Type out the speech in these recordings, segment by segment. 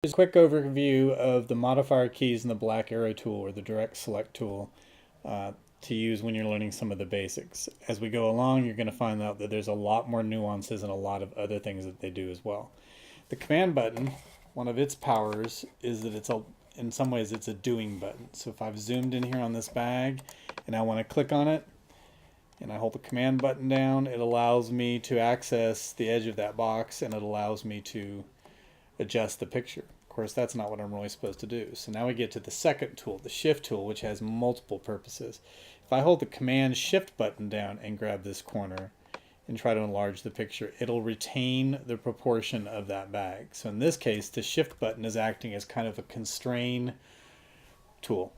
Here's a quick overview of the modifier keys and the black arrow tool or the direct select tool to use when you're learning some of the basics. As we go along, you're going to find out that there's a lot more nuances and a lot of other things that they do as well. The command button, one of its powers is that in some ways it's a doing button. So if I've zoomed in here on this bag and I want to click on it and I hold the command button down, it allows me to access the edge of that box and it allows me to adjust the picture. Of course, that's not what I'm really supposed to do. So now we get to the second tool, the shift tool, which has multiple purposes. If I hold the command shift button down and grab this corner and try to enlarge the picture, it'll retain the proportion of that bag. So in this case, the shift button is acting as kind of a constrain tool.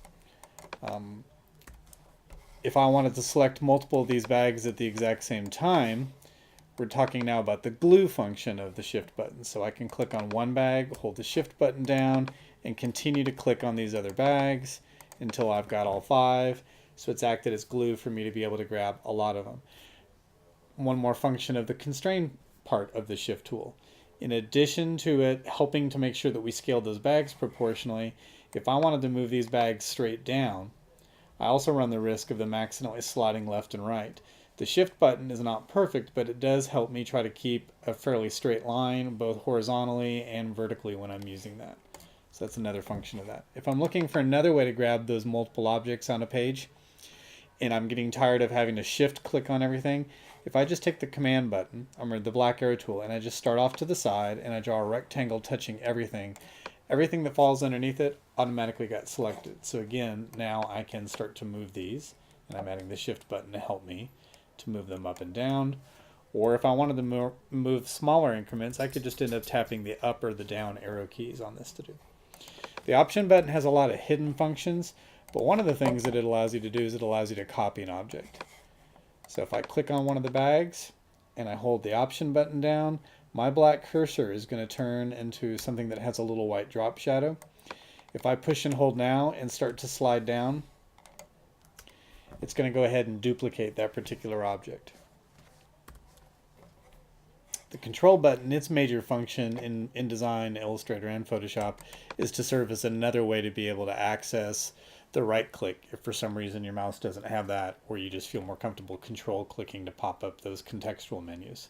If I wanted to select multiple of these bags at the exact same time, we're talking now about the glue function of the shift button. So I can click on one bag, hold the shift button down, and continue to click on these other bags until I've got all 5. So it's acted as glue for me to be able to grab a lot of them. One more function of the constrain part of the shift tool. In addition to it helping to make sure that we scale those bags proportionally, if I wanted to move these bags straight down, I also run the risk of them accidentally sliding left and right. The shift button is not perfect, but it does help me try to keep a fairly straight line both horizontally and vertically when I'm using that. So that's another function of that. If I'm looking for another way to grab those multiple objects on a page and I'm getting tired of having to shift click on everything, if I just take the command button, or the black arrow tool, and I just start off to the side and I draw a rectangle touching everything, everything that falls underneath it automatically got selected. So again, now I can start to move these, and I'm adding the shift button to help me to move them up and down. Or if I wanted to move smaller increments, I could just end up tapping the up or the down arrow keys on this to do. The option button has a lot of hidden functions, but one of the things that it allows you to do is it allows you to copy an object. So if I click on one of the bags and I hold the option button down, my black cursor is going to turn into something that has a little white drop shadow. If I push and hold now and start to slide down, it's going to go ahead and duplicate that particular object. The control button, its major function in InDesign, Illustrator, and Photoshop is to serve as another way to be able to access the right click if for some reason your mouse doesn't have that, or you just feel more comfortable control clicking to pop up those contextual menus.